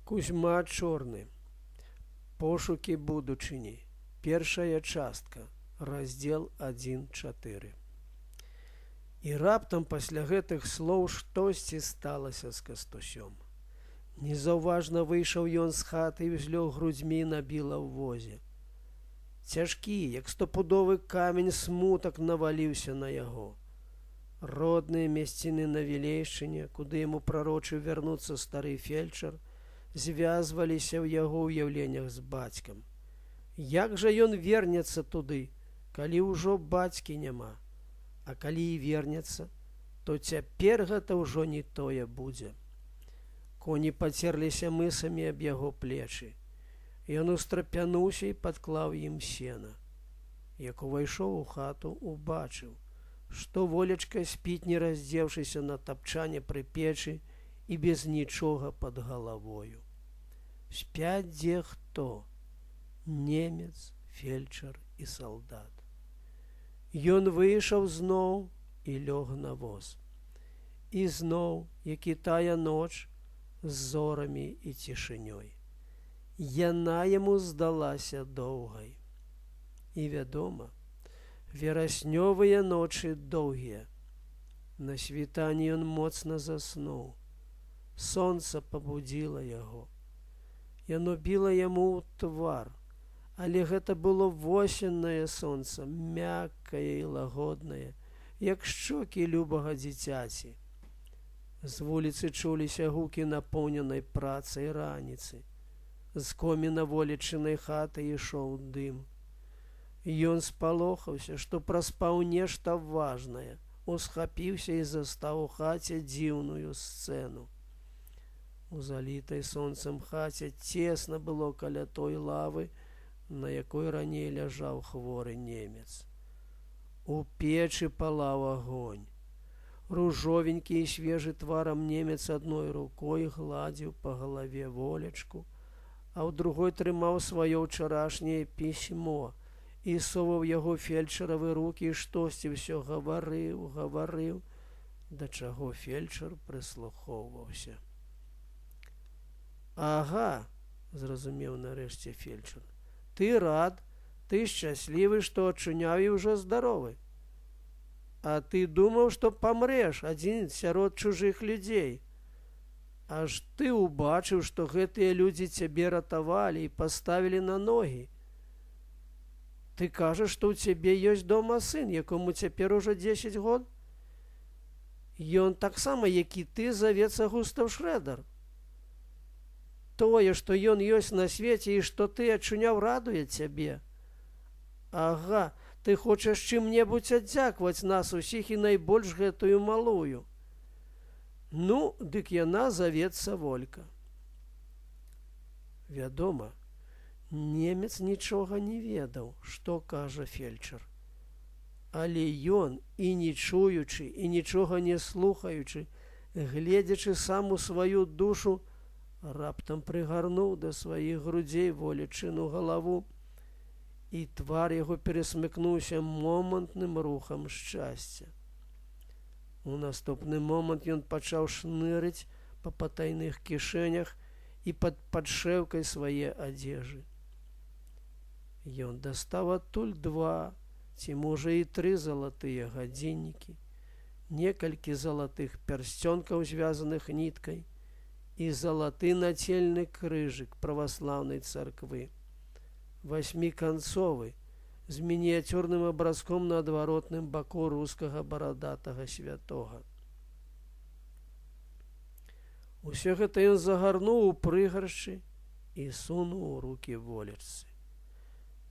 Кузьма Чорны. Пошукі будучыні. Першая частка. Раздзел 1.4. І раптам пасля гэтых слоў штосьці сталася з Кастусём. Незаўважна выйшаў ён з хаты і ўзлёг грудзьмі на біла ў возе. Цяжкі, як стопудовы камень, смутак наваліўся на яго. Родныя месціны на Вілейшчыне, куды яму прарочыў вярнуцца стары фельчар, звязваліся ў яго ўяўленнях з бацькам. Як жа ён вернецца туды, калі ўжо бацькі няма? А калі і вернецца, то цяпер гэта ўжо не тое будзе. Коні пацерліся мысамі аб яго плечы. Ён устрапянуўся і падклаў ім сена. Як увайшоў у хату, убачыў, што Волечка спіць, не раздзеўшыся на тапчане пры печы і без нічога пад галавою. Спяць дзе хто? Немец, фельчар і салдат. Ён выйшаў зноў і лёг на воз. І зноў, як і тая ноч, з зорамі і цішынёй. Яна яму здалася доўгай. І вядома, вераснёвыя ночы доўгія. На світанні ён моцна заснуў. Сонца пабудзіла яго. Яно біла яму ў твар, але гэта было восеннае сонца, мяккае і лагоднае, як шчокі любага дзіцяці. З вуліцы чуліся гукі напоўненай працай раніцы. З коміна Волечынай хаты ішоў дым. Ён спалохаўся, што праспаў нешта важнае, усхапіўся і застаў у хаце дзіўную сцэну. У залітай сонцам хаце цесна было каля той лавы, на якой раней ляжаў хворы немец. У печы палаў агонь. Ружовенькі і свежы тварам немец адной рукой гладзіў па галаве Волечку, а ў другой трымаў сваё ўчарашняе пісьмо і соваў яго фельчаравы рукі і штосьці ўсё гаварыў, да чаго фельчар прыслухоўваўся. «Ага», – зразумеў нарэшце фельчар, – «ты рад, ты шчаслівы, што адчуняў і ўжо здаровы. А ты думаў, што памрэш адзін сярод чужых людзей. Аж ты ўбачыў, што гэтыя людзі цябе ратавалі і паставілі на ногі. Ты кажаш, што ў цябе ёсць дома сын, якому цяпер ужо 10 год? Ён таксама, як і ты, завецца Густаў Шрэдар. Тое, што ён ёсць на свеце і што ты адчуняў, радуе цябе. Ага, ты хочаш чым-небудзь аддзякаваць нас усіх і найбольш гэтую малую. Ну, дык яна завецца Волька». Вядома, немец нічога не ведаў, што кажа фельчар. Але ён, і не чуючы, і нічога не слухаючы, гледзячы сам у сваю душу, раптам прыгарнуў да сваіх грудзей Волечыну галаву, і твар яго перасмыкнуўся момантным рухам шчасця. У наступны момант ён пачаў шнырыць па патайных кішэнях і пад падшэўкай свае адзежы. Ён дастаў адтуль 2, ці можа і 3 залатыя гадзіннікі, некалькі залатых пярсцёнкаў, звязаных ніткай, і залаты нацельны крыжык праваслаўнай царквы, 8-канцовы, з мініяцюрным абразком на адваротным баку рускага барадатага святога. Усё гэта ён загарнуў у прыгаршчы і сунуў у рукі Волечцы.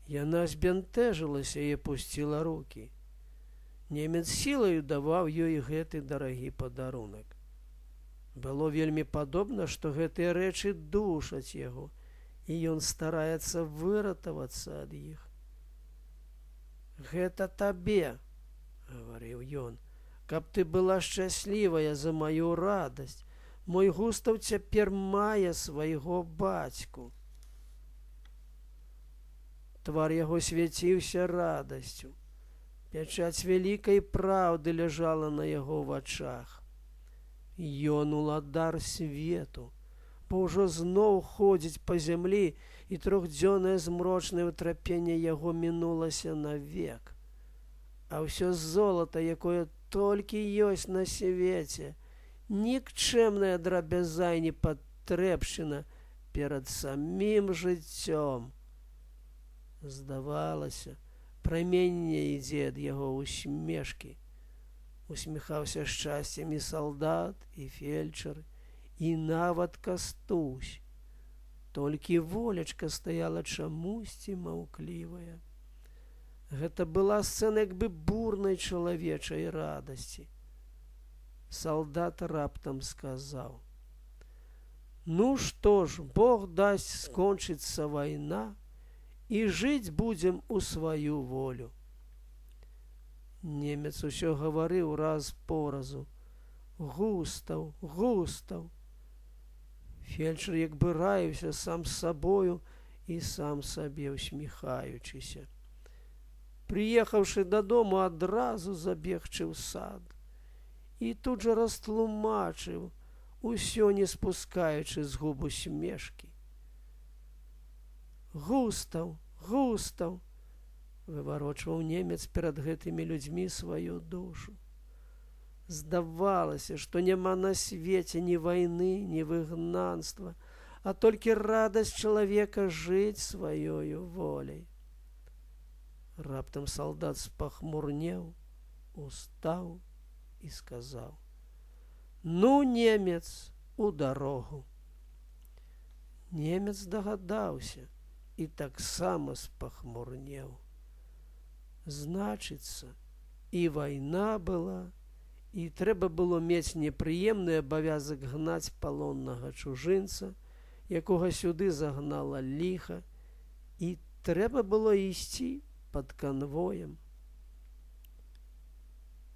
Яна збянтэжылася і апусціла рукі. Немец сілаю даваў ёй гэты дарагі падарунак. Было вельмі падобна, што гэтыя рэчы душаць яго, і ён стараецца выратавацца ад іх. «Гэта табе, – гаварыў ён, – каб ты была шчаслівая за маю радасць. Мой Густаў цяпер мае свайго бацьку». Твар яго свяціўся радасцю. Пячаць вялікай праўды ляжала на яго вачах. Ён уладар свету, бо ўжо зноў ходзіць па зямлі, і трохдзённае змрочнае ўтрапенне яго мінулася навек. А ўсё золата, якое толькі ёсць на свеце, нікчэмная драбяза і непатрэбшчына перад самім жыццём. Здавалася, праменне ідзе ад яго усмешкі. Усміхаўся шчасцем і салдат, і фельчар, і нават Кастусь. Толькі Волечка стаяла чамусьці маўклівая. Гэта была сцэна як бы бурнай чалавечай радасці. Салдат раптам сказаў: «Ну што ж, Бог дасць, скончыцца вайна, і жыць будзем у сваю волю». Немец усё гаварыў раз по разу: «Густаў, Густаў». Фельчар як бы раіўся сам з сабою і сам сабе усміхаючыся. Прыехаўшы дадому, адразу забегчы ў сад. І тут жа растлумачыў, усё не спускаючы з губ усмешкі. «Густаў, Густаў», выварочваў немец перад гэтымі людзьмі сваю душу. Здавалася, што няма на свеце ні вайны, ні выгнанства, а толькі радасць чалавека жыць сваёю воляй. Раптам салдат спахмурнеў, устаў і сказаў: «Ну, немец, у дарогу». Немец дагадаўся і таксама спахмурнеў. Значыцца, і вайна была, і трэба было мець непрыемны абавязак гнаць палоннага чужынца, якога сюды загнала ліха, і трэба было ісці пад канвоем.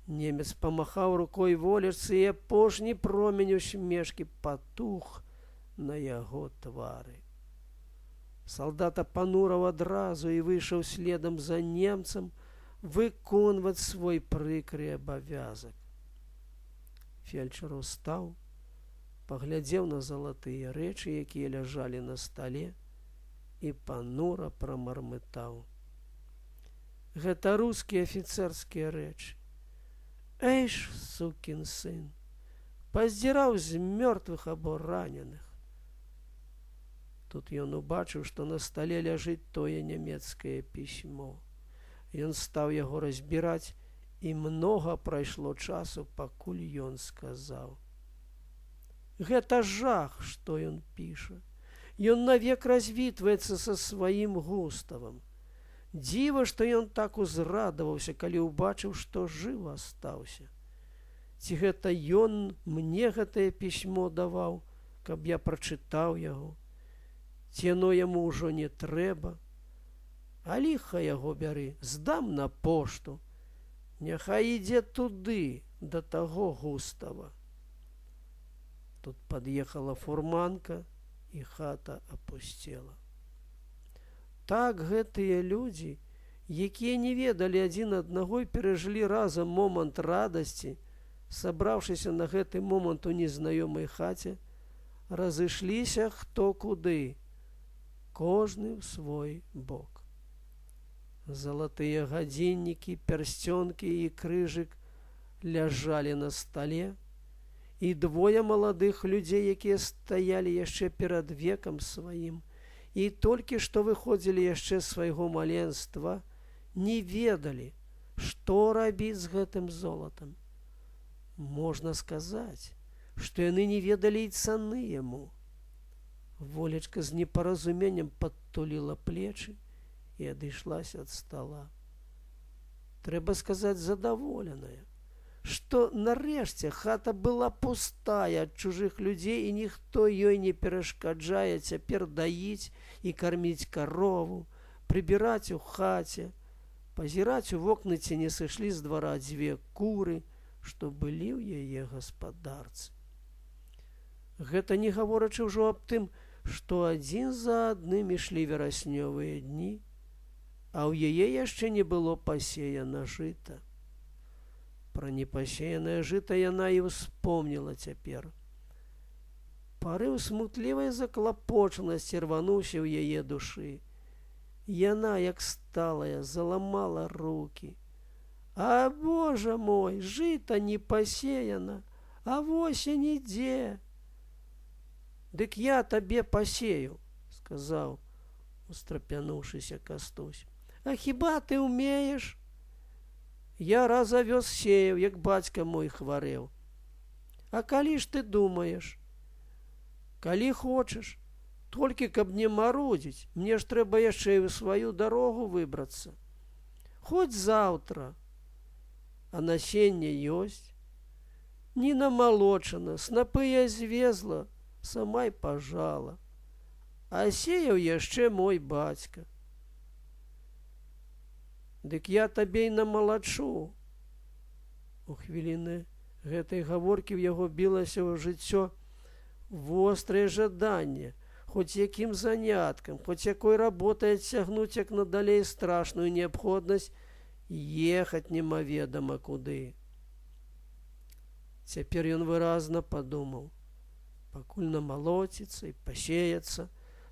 Немец памахаў рукой Волечцы, і апошні промень усмешкі патух на яго твары. Салдат апанураў адразу і выйшаў следам за немцам выконваць свой прыкры абавязак. Фельчар устаў, паглядзеў на залатыя рэчы, якія ляжалі на стале, і панура прамармытаў: «Гэта рускія афіцэрскія рэчы. Эй ж, сукін сын, паздзіраў з мёртвых або раненых». Тут ён убачыў, што на стале ляжыць тое нямецкае пісьмо. Ён стаў яго разбіраць, і многа прайшло часу, пакуль ён сказаў: «Гэта жах, што ён піша. Ён навек развітваецца са сваім Густавам. Дзіва, што ён так узрадаваўся, калі ўбачыў, што жыў астаўся. Ці гэта ён мне гэтае пісьмо даваў, каб я прачытаў яго? Ці яно яму ўжо не трэба? А ліха яго бяры, здам на пошту. Няхай ідзе туды, да таго Густава». Тут пад'ехала фурманка, і хата апусцела. Так гэтыя людзі, якія не ведалі адзін аднаго і перажылі разам момант радасці, сабраўшыся на гэты момант у незнаёмай хаце, разышліся хто куды, кожны ў свой бок. Залатыя гадзіннікі, пярсцёнкі і крыжык ляжалі на стале, і двое маладых людзей, якія стаялі яшчэ перад векам сваім і толькі што выходзілі яшчэ з свайго маленства, не ведалі, што рабіць з гэтым золатам. Можна сказаць, што яны не ведалі і цаны яму. Волечка з непаразуменнем падтуліла плечы і адышлася ад стала. Трэба сказаць, задаволеная, што нарэшце хата была пустая ад чужых людзей, і ніхто ёй не перашкаджае цяпер даіць і карміць карову, прыбіраць у хаце, пазіраць у вокны, ці не сышлі з двара дзве куры, што былі ў яе гаспадарцы. Гэта не гаворачы ўжо аб тым, што адзін за адным ішлі вераснёвыя дні, а ў яе яшчэ не было пасеяна жыта. Пра непасеянае жыта яна і ўспомніла цяпер. Парыў смутлівай заклапочанасці рвануўся ў яе душы. Яна, як сталая, заламала рукі. А, Божа мой, жыта не пасеяна, а восень ідзе. Дык я табе пасею, сказаў, устрапянуўшыся Кастусь. А хіба ты ўмееш? Я раз авёс сеяў, як бацька мой хварэў. А калі ж ты думаеш? Калі хочаш, толькі каб не марудзіць, мне ж трэба яшчэ і ў сваю дарогу выбрацца. Хоць заўтра. А насенне ёсць. Не намалочана, снапы я звезла, сама і пажала. А сеяў яшчэ мой бацька. Дык я табе і намалачу. У хвіліны гэтай гаворкі ў яго білася ў жыццё вострае жаданне, хоць якім заняткам, хоць якой работай адцягнуць як надалей страшную неабходнасць ехаць немаведама куды. Цяпер ён выразна падумаў, пакуль намалоціцца і пасеяцца,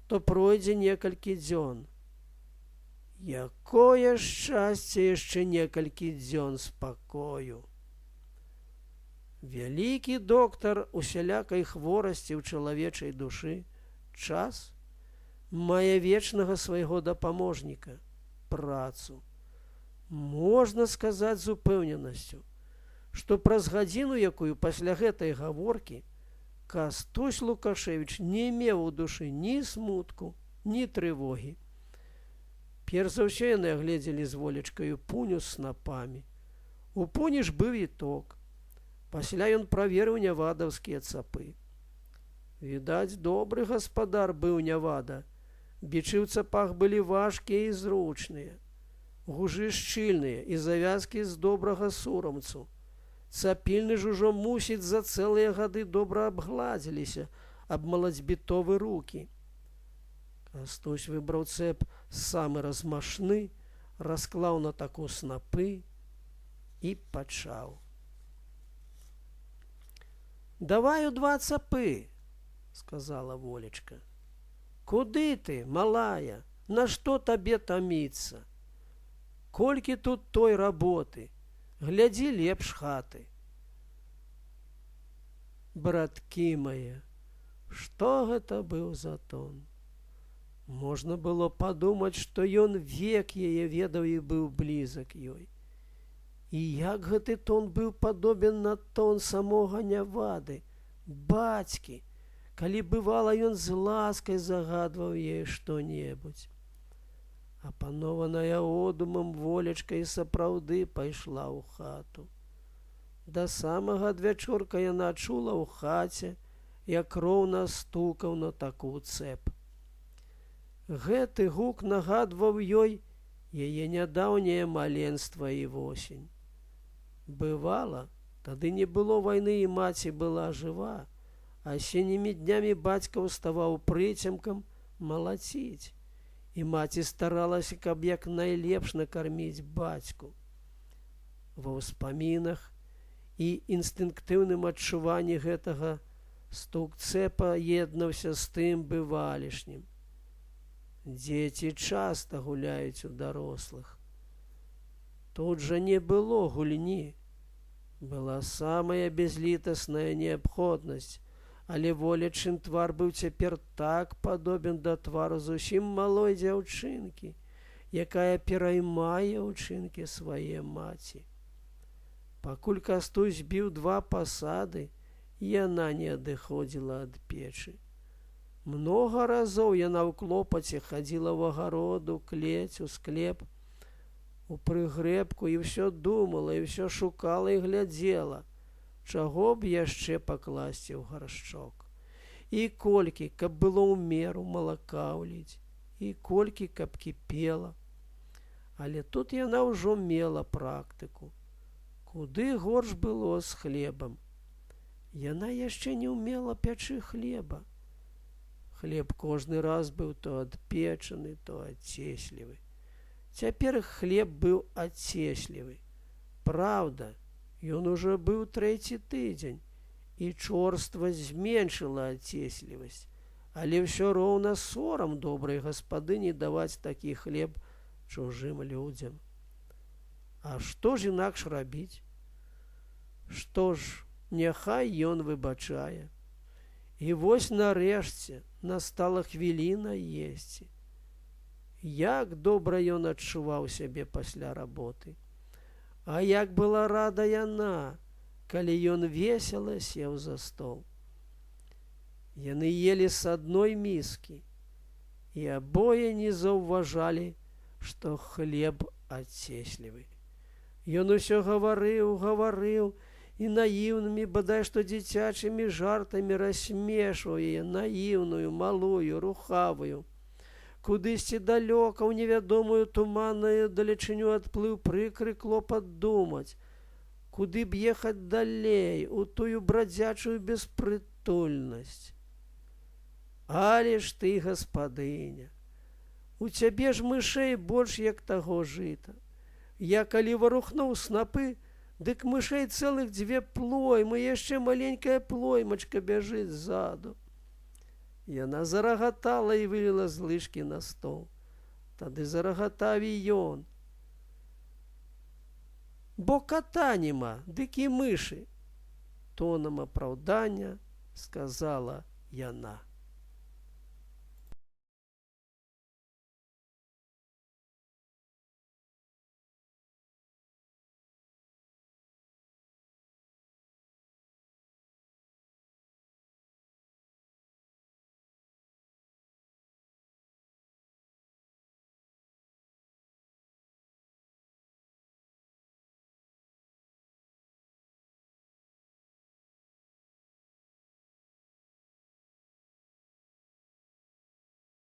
то пройдзе некалькі дзён. Якое шчасце яшчэ некалькі дзён спакою. Вялікі доктар усялякай хворасці ў чалавечай душы, час, мае вечнага свайго дапаможніка, працу. Можна сказаць з упэўненасцю, што праз гадзіну, якую пасля гэтай гаворкі, Кастусь Лукашевіч не меў у душы ні смутку, ні трывогі. Перш за ўсё яны агледзелі з волечкаю пуню з снапамі. У пуні ж быў іток. Пасля ён праверыў нявадаўскія цапы. Відаць, добры гаспадар быў Нявада. Бичы ў цапах былі важкія і зручныя. Гужы шчыльныя і завязкі з добрага сурамцу. Цапільны ж ужо, мусіць, за цэлыя гады добра абгладзіліся аб малацьбітовы рукі. Кастусь выбраў цэп самы размашны, расклаў на таку снапы і пачаў. «Давай у 2 цапы», — сказала волечка. «Куды ты, малая? На што табе таміцца? Колькі тут той работы? Глядзі лепш хаты». Браткі мае, што гэта быў за тон? Можна было падумаць, што ён век яе ведаў і быў блізак ёй. І як гэты тон быў падобен на тон самога Нявады, бацькі, калі бывала ён з ласкай загадваў ей што-небудзь. Апанованая одумам, волечка і сапраўды пайшла ў хату. Да самага адвячорка яна чула ў хаце, як роўна стукаў на таку цэп. Гэты гук нагадваў ёй яе нядаўняе маленства і восень. Бывала, тады не было вайны і маці была жыва, асеннімі днямі бацька ўставаў прыцемкам малаціць, і маці старалася, каб як найлепш накарміць бацьку. Ва ўспамінах і інстынктыўным адчуванні гэтага стук цэпа еднаўся з тым бывалішнім. Дзеці часта гуляюць у дарослых. Тут жа не было гульні. Была самая бязлітасная неабходнасць, але волечын твар быў цяпер так падобен да твару зусім малой дзяўчынкі, якая пераймае ўчынкі свае маці. Пакуль Кастусь біў 2 пасады, яна не адыходзіла ад печы. Многа разоў яна ў клопаце хадзіла ў агароду, клець, у склеп, у прыгрэбку і ўсё думала, і ўсё шукала і глядзела, чаго б яшчэ пакласці ў гаршчок. І колькі, каб было ў меру малака ўліць, і колькі, каб кіпела. Але тут яна ўжо мела практыку. Куды горш было з хлебам. Яна яшчэ не ўмела пячы хлеба. Хлеб кожны раз быў то адпечаны, то адцеслівы. Цяпер хлеб быў адцеслівы. Праўда, ён ужо быў 3-й тыдзень, і чорствасць зменшыла адцеслівасць, але ўсё роўна сорам добрай гаспадыні даваць такі хлеб чужым людзям. А што ж інакш рабіць? Што ж, няхай ён выбачае. І вось нарэшце настала хвіліна есці. Як добра ён адчуваў сябе пасля работы. А як была рада яна, калі ён весела сеў за стол. Яны елі з адной міскі, і абое не заўважалі, што хлеб адцеслівы. Ён усё гаварыў, і наіўнымі, бадай што дзіцячымі жартамі рассмешваў яе, наіўную, малую, рухавую. Кудысьці далёка ў невядомую туманную далечыню адплыў прыкры клопат думаць, куды б ехаць далей, у тую брадзячую беспрытульнасць. Але ж ты, гаспадыня, у цябе ж мышэй больш як таго жыта. Я калі варухнуў снапы, дык мышэй цэлых 2 плоймы, яшчэ маленькая плоймачка бяжыць ззаду. Яна зарагатала і выліла з лыжкі на стол. Тады зарагатаў і ён. Бо кота нема, дык і мышы, тонам апраўдання сказала яна.